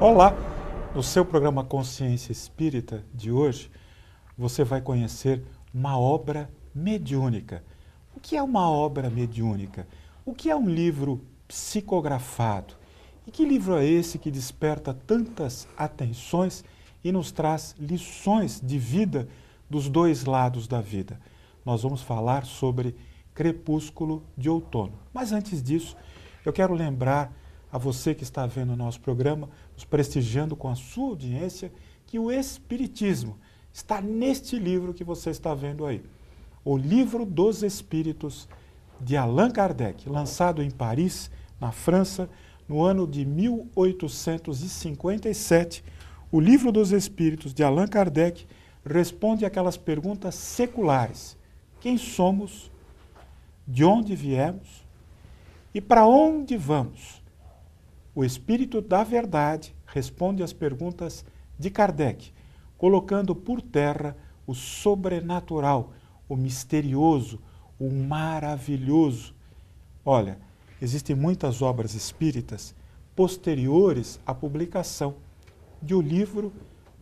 Olá! No seu programa Consciência Espírita de hoje, você vai conhecer uma obra mediúnica. O que é uma obra mediúnica? O que é um livro psicografado? E que livro é esse que desperta tantas atenções e nos traz lições de vida dos dois lados da vida? Nós vamos falar sobre Crepúsculo de Outono. Mas antes disso, eu quero lembrar a você que está vendo o nosso programa, nos prestigiando com a sua audiência, que o Espiritismo está neste livro que você está vendo aí. O Livro dos Espíritos, de Allan Kardec, lançado em Paris, na França, no ano de 1857. O Livro dos Espíritos, de Allan Kardec, responde aquelas perguntas seculares. Quem somos? De onde viemos? E para onde vamos? O Espírito da Verdade responde às perguntas de Kardec, colocando por terra o sobrenatural, o misterioso, o maravilhoso. Olha, existem muitas obras espíritas posteriores à publicação de O Livro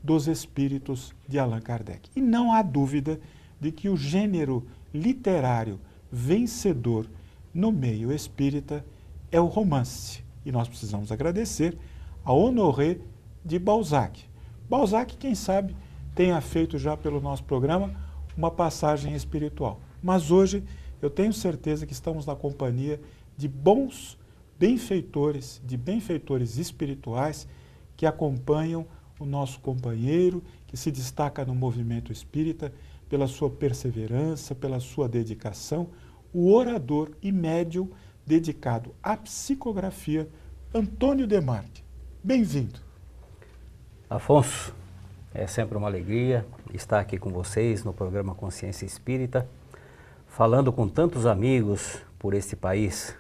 dos Espíritos de Allan Kardec. E não há dúvida de que o gênero literário vencedor no meio espírita é o romance. E nós precisamos agradecer a Honoré de Balzac. Balzac, quem sabe, tenha feito já pelo nosso programa uma passagem espiritual. Mas hoje eu tenho certeza que estamos na companhia de bons benfeitores, de benfeitores espirituais que acompanham o nosso companheiro, que se destaca no movimento espírita pela sua perseverança, pela sua dedicação, o orador e médium dedicado à psicografia, Antônio Demarque. Bem-vindo. Afonso, é sempre uma alegria estar aqui com vocês no programa Consciência Espírita, falando com tantos amigos por este país.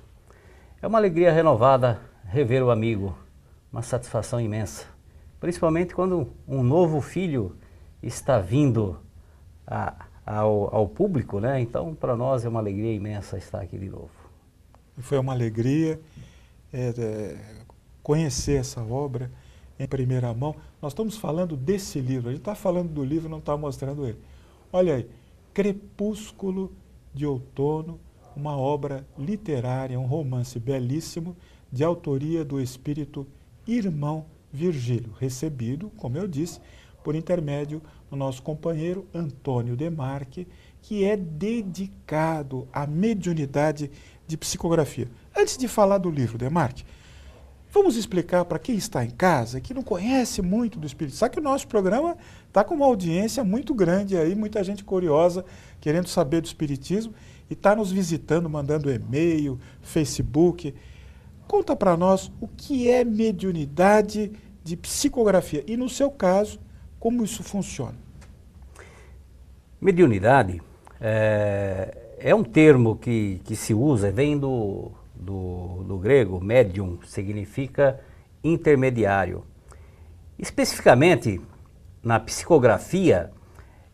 É uma alegria renovada rever o amigo, uma satisfação imensa, principalmente quando um novo filho está vindo ao público, né? Então, para nós é uma alegria imensa estar aqui de novo. Foi uma alegria conhecer essa obra em primeira mão. Nós estamos falando desse livro, a gente está falando do livro, não está mostrando ele. Olha aí, Crepúsculo de Outono, uma obra literária, um romance belíssimo, de autoria do espírito Irmão Virgílio, recebido, como eu disse, por intermédio do nosso companheiro Antônio Demarque, que é dedicado à mediunidade de psicografia. Antes de falar do livro, Demarque, vamos explicar para quem está em casa, que não conhece muito do Espírito. Sabe que o nosso programa está com uma audiência muito grande aí, muita gente curiosa, querendo saber do Espiritismo, e está nos visitando, mandando e-mail, Facebook. Conta para nós o que é mediunidade de psicografia e, no seu caso, como isso funciona. Mediunidade é um termo que se usa, vem do grego, medium, significa intermediário. Especificamente, na psicografia,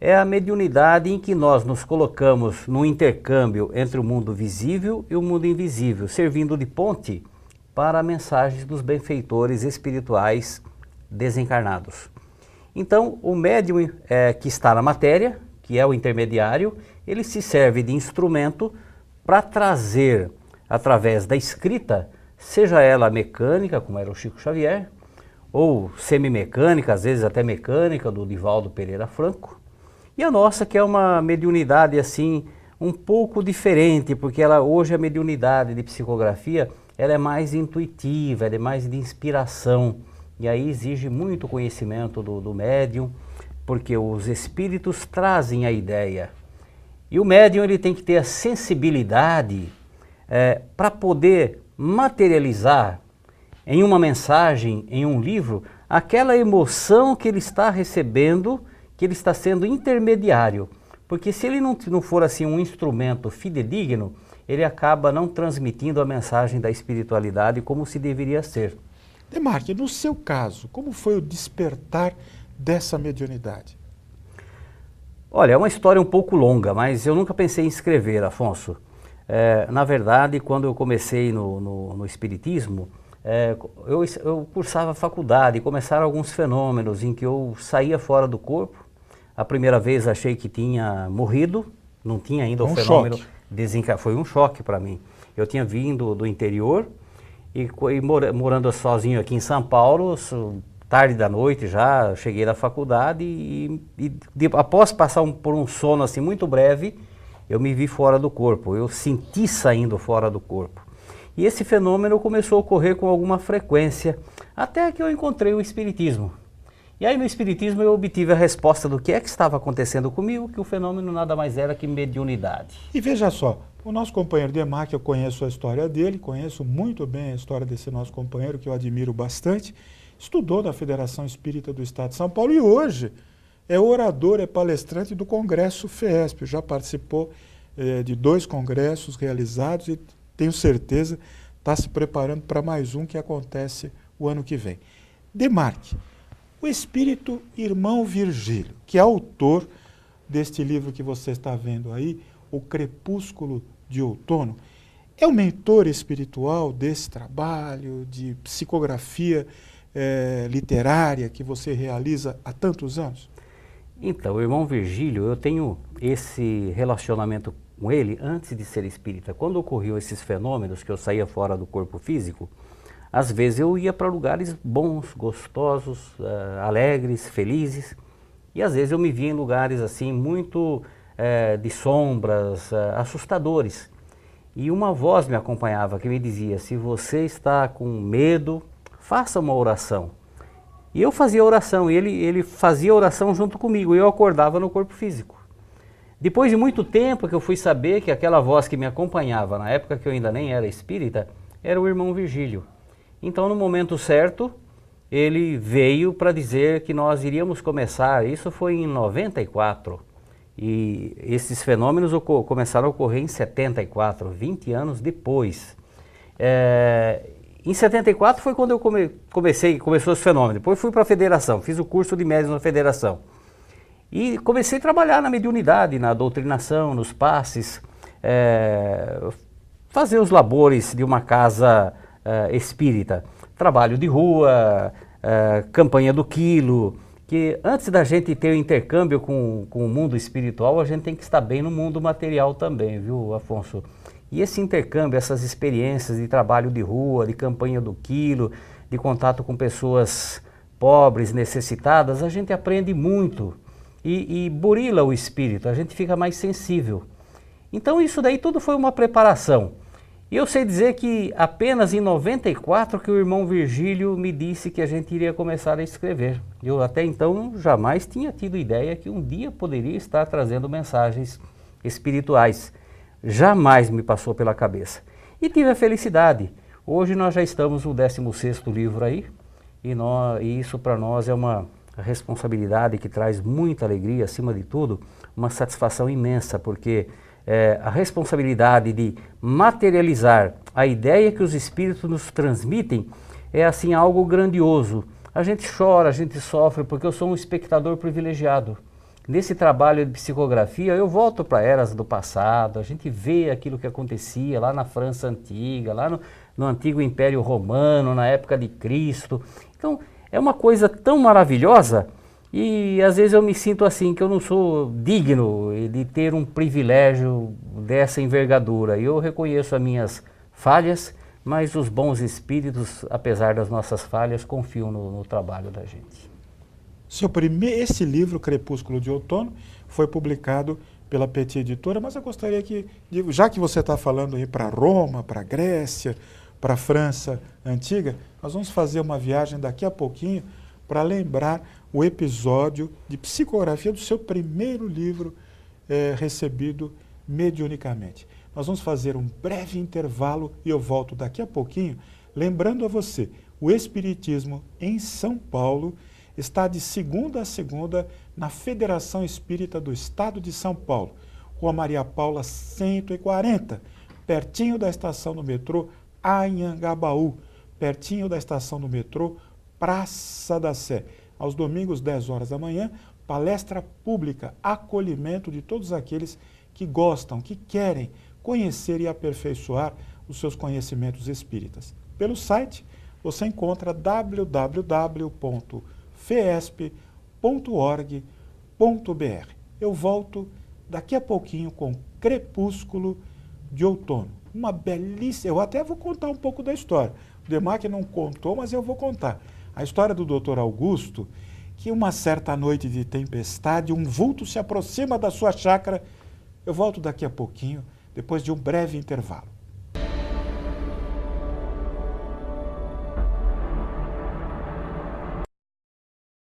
é a mediunidade em que nós nos colocamos no intercâmbio entre o mundo visível e o mundo invisível, servindo de ponte para mensagens dos benfeitores espirituais desencarnados. Então, o médium que está na matéria, que é o intermediário, ele se serve de instrumento para trazer, através da escrita, seja ela mecânica, como era o Chico Xavier, ou semimecânica, às vezes até mecânica, do Divaldo Pereira Franco, e a nossa, que é uma mediunidade assim, um pouco diferente, porque hoje a mediunidade de psicografia, ela é mais intuitiva, ela é mais de inspiração, e aí exige muito conhecimento do médium, porque os espíritos trazem a ideia. E o médium ele tem que ter a sensibilidade para poder materializar em uma mensagem, em um livro, aquela emoção que ele está recebendo, que ele está sendo intermediário. Porque se ele não for assim um instrumento fidedigno, ele acaba não transmitindo a mensagem da espiritualidade como se deveria ser. Demarque, no seu caso, como foi o despertar dessa mediunidade? Olha, é uma história um pouco longa, mas eu nunca pensei em escrever, Afonso. Na verdade, quando eu comecei no Espiritismo, eu cursava faculdade e começaram alguns fenômenos em que eu saía fora do corpo. A primeira vez achei que tinha morrido, não tinha ainda o fenômeno desencarnado. Foi um choque para mim. Eu tinha vindo do interior e morando sozinho aqui em São Paulo, tarde da noite já, cheguei da faculdade após passar por um sono assim muito breve, eu me vi fora do corpo, eu senti saindo fora do corpo. E esse fenômeno começou a ocorrer com alguma frequência, até que eu encontrei o Espiritismo. E aí no Espiritismo eu obtive a resposta do que é que estava acontecendo comigo, que o fenômeno nada mais era que mediunidade. E veja só, o nosso companheiro Demar, que eu conheço a história dele, conheço muito bem a história desse nosso companheiro, que eu admiro bastante, estudou na Federação Espírita do Estado de São Paulo e hoje é orador, é palestrante do Congresso FESP, já participou de 2 congressos realizados e tenho certeza está se preparando para mais um que acontece o ano que vem. Demarque, o espírito irmão Virgílio, que é autor deste livro que você está vendo aí, O Crepúsculo de Outono, é o mentor espiritual desse trabalho de psicografia literária que você realiza há tantos anos? Então, o irmão Virgílio, eu tenho esse relacionamento com ele antes de ser espírita. Quando ocorriam esses fenômenos que eu saía fora do corpo físico, às vezes eu ia para lugares bons, gostosos, alegres, felizes, e às vezes eu me via em lugares assim muito de sombras, assustadores. E uma voz me acompanhava que me dizia: se você está com medo, faça uma oração. E eu fazia oração, e ele fazia oração junto comigo, e eu acordava no corpo físico. Depois de muito tempo que eu fui saber que aquela voz que me acompanhava, na época que eu ainda nem era espírita, era o irmão Virgílio. Então, no momento certo, ele veio para dizer que nós iríamos começar, isso foi em 94, e esses fenômenos começaram a ocorrer em 74, 20 anos depois. Em 74 foi quando eu começou esse fenômeno. Depois fui para a federação, fiz o curso de médiuns na federação. E comecei a trabalhar na mediunidade, na doutrinação, nos passes, fazer os labores de uma casa espírita. Trabalho de rua, campanha do quilo, que antes da gente ter o intercâmbio com o mundo espiritual, a gente tem que estar bem no mundo material também, viu, Afonso? E esse intercâmbio, essas experiências de trabalho de rua, de campanha do quilo, de contato com pessoas pobres, necessitadas, a gente aprende muito e burila o espírito, a gente fica mais sensível. Então isso daí tudo foi uma preparação. E eu sei dizer que apenas em 94 que o irmão Virgílio me disse que a gente iria começar a escrever. Eu até então jamais tinha tido ideia que um dia poderia estar trazendo mensagens espirituais. Jamais me passou pela cabeça. E tive a felicidade. Hoje nós já estamos no 16º livro aí, e isso para nós é uma responsabilidade que traz muita alegria, acima de tudo, uma satisfação imensa, porque a responsabilidade de materializar a ideia que os espíritos nos transmitem é assim algo grandioso. A gente chora, a gente sofre, porque eu sou um espectador privilegiado. Nesse trabalho de psicografia, eu volto para eras do passado, a gente vê aquilo que acontecia lá na França Antiga, lá no antigo Império Romano, na época de Cristo. Então, é uma coisa tão maravilhosa e às vezes eu me sinto assim, que eu não sou digno de ter um privilégio dessa envergadura. Eu reconheço as minhas falhas, mas os bons espíritos, apesar das nossas falhas, confiam no trabalho da gente. Esse livro, Crepúsculo de Outono, foi publicado pela Petit Editora, mas eu gostaria que, já que você está falando aí para Roma, para Grécia, para a França Antiga, nós vamos fazer uma viagem daqui a pouquinho para lembrar o episódio de psicografia do seu primeiro livro recebido mediunicamente. Nós vamos fazer um breve intervalo e eu volto daqui a pouquinho, lembrando a você, o Espiritismo em São Paulo está de segunda a segunda na Federação Espírita do Estado de São Paulo, Rua Maria Paula 140, pertinho da estação do metrô Anhangabaú, pertinho da estação do metrô Praça da Sé. Aos domingos, 10 horas da manhã, palestra pública, acolhimento de todos aqueles que gostam, que querem conhecer e aperfeiçoar os seus conhecimentos espíritas. Pelo site você encontra www.feesp.org.br. Eu volto daqui a pouquinho com Crepúsculo de Outono. Uma belíssima... Eu até vou contar um pouco da história. O Demarque não contou, mas eu vou contar. A história do Dr. Augusto, que uma certa noite de tempestade, um vulto se aproxima da sua chácara. Eu volto daqui a pouquinho, depois de um breve intervalo.